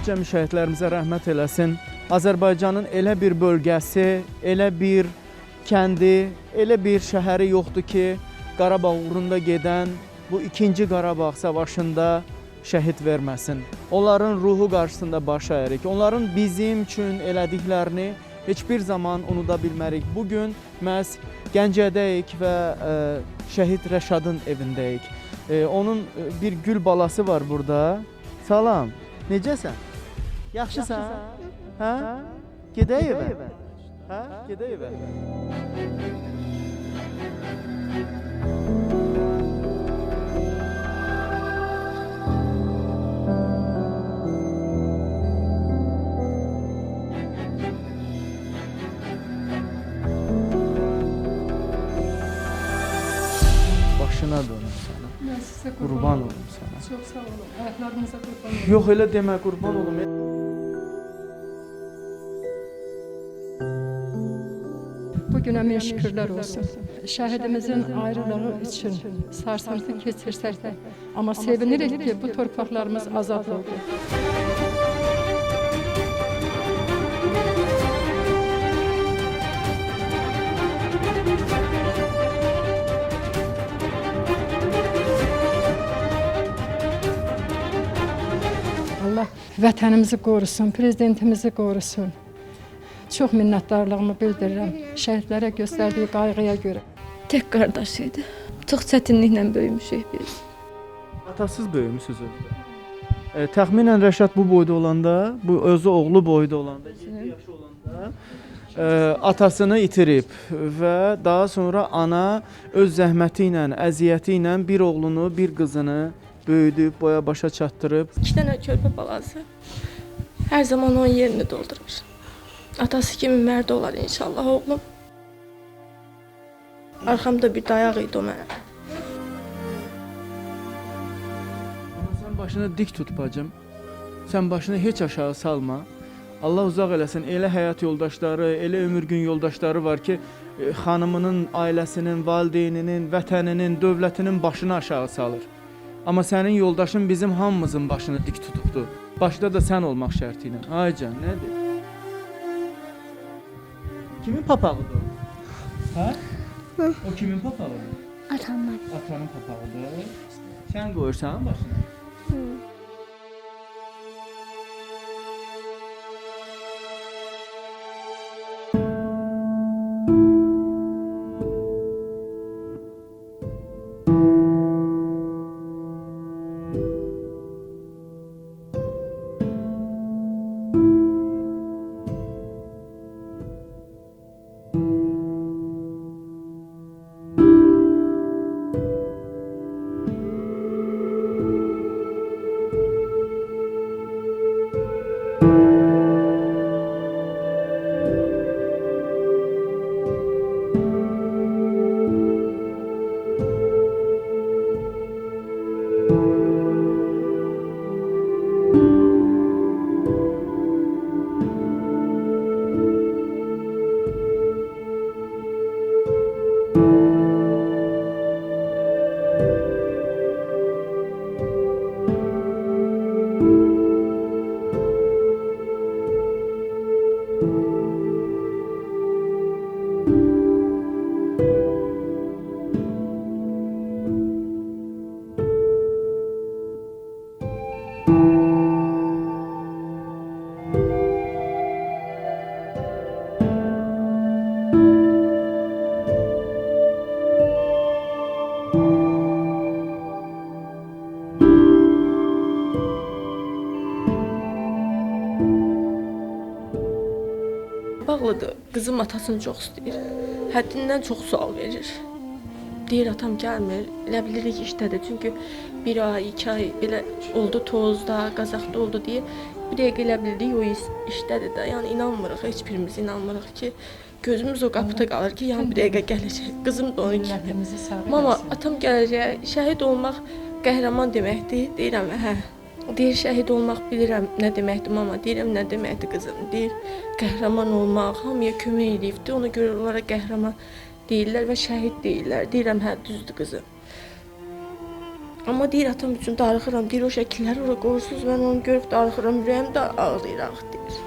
cəmi şəhidlərimizə rəhmət eləsin. Azərbaycanın elə bir bölgəsi, elə bir kəndi, elə bir şəhəri yoxdur ki, Qarabağ uğrunda gedən bu 2-ci Qarabağ savaşında şəhid verməsin. Onların ruhu qarşısında baş əyirik. Onların bizim üçün elədiklərini heç bir zaman unuda bilmərik. Bugün məhz Gəncədəyik və şəhid Rəşadın evindəyik. Onun bir gül balası var burada. Salam, necəsən? Yaxşısan? Hə? Gedək evə? Hə? Gedək evə? Başına dönüm sana. Mən sizə Qurban olum sana. Çox sağ olun. Ayaqlarınıza qurban olum. Yox, elə demə, qurban olum. Bugünə min şükürlər olsun. Şəhidimizin ayrılığı üçün sarsıntı keçirsək də, amma sevinirik ki, bu torpaqlarımız azad oldu. Allah vətənimizi qorusun, prezidentimizi qorusun. Çox minnətdarlığımı bildirirəm şəhidlərə göstərdiyi qayğıya görə. Tək qardaş idi. Çox çətinliklə böyümüşük biz. Atasız böyümüsünüz özü. Təxminən Rəşad bu boyda olanda, bu özü oğlu boyda olanda, 7 yaşı olanda atasını itirib və daha sonra ana öz zəhməti ilə, əziyyəti ilə bir oğlunu, bir qızını böyüdüb, boya başa çatdırıb. 2 dənə körpə balası hər zaman onun yerini doldurur. Atası kimi mərd olar inşallah oğlum. Arxamda bir dayaq idi o mənə. Sən başını dik tut bacım. Sən başını heç aşağı salma. Allah uzaq eləsin. Elə həyat yoldaşları, elə ömür gün yoldaşları var ki, xanımının, ailəsinin, valideyninin, vətəninin, dövlətinin başını aşağı salır. Amma sənin yoldaşın bizim hamımızın başını dik tutubdu. Başda da sən olmaq şərti ilə. Ay can, nədir? Kimin papağıdır o? Hə? O kimin papağıdır? Atamın. Atanın papağıdır. Sən qoyursan başına? Bağlıdır. Qızım atasını çox istəyir. Həddindən çox sual verir. Deyir atam gəlmir. Elə bilirik işdədir. Çünki 1 ay, 2 ay belə oldu tozda, qazaqda oldu deyə bir dəqiqə elə bildik o işdədir də. Yəni inanmırıq, heç birimiz inanmırıq ki, gözümüz o qapıda qalır ki, yəni bir dəqiqə gələcək. Qızım da onun kimi. Mama, atam gələcək. Şəhid olmaq qəhrəman deməkdir. Deyirəm, hə. Deyir şəhid olmaq bilirəm nə deməkdir mama, deyirəm nə deməkdir qızım. Deyir qəhrəman olmaq, hamıya kömək edibdi, ona görə onlara qəhrəman deyirlər və şəhid deyirlər. Deyirəm hə düzdür qızım. Amma deyir atam üçün darıxıram, deyir o şəkilləri ora qoyursunuz, mən onu görüb darıxıram, ürəyim də ağlayır deyir.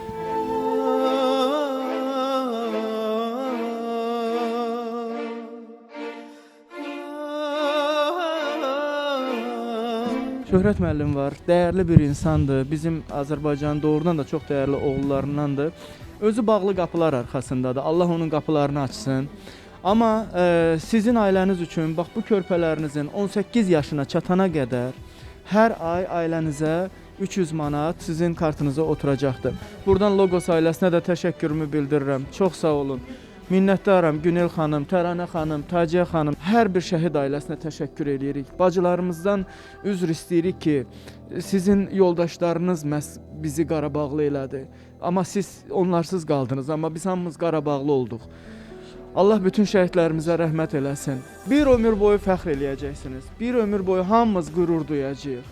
Şöhrət müəllim var, dəyərli bir insandır. Bizim Azərbaycanın doğrudan da çox dəyərli oğullarındandır. Özü bağlı qapılar arxasındadır. Allah onun qapılarını açsın. Amma sizin ailəniz üçün bax bu körpələrinizin 18 yaşına çatana qədər hər ay ailənizə 300 manat sizin kartınıza oturacaqdır. Buradan Logos ailəsinə də təşəkkürümü bildirirəm. Çox sağ olun. Minnətdaram Günel xanım, Təranə xanım, Taciyə xanım, hər bir şəhid ailəsinə təşəkkür edirik. Bacılarımızdan üzr istəyirik ki, sizin yoldaşlarınız məhz bizi Qarabağlı elədi. Amma siz onlarsız qaldınız, amma biz hamımız Qarabağlı olduq. Allah bütün şəhidlərimizə rəhmət eləsin. Bir ömür boyu fəxr eləyəcəksiniz. Bir ömür boyu hamımız qürur duyacağıq.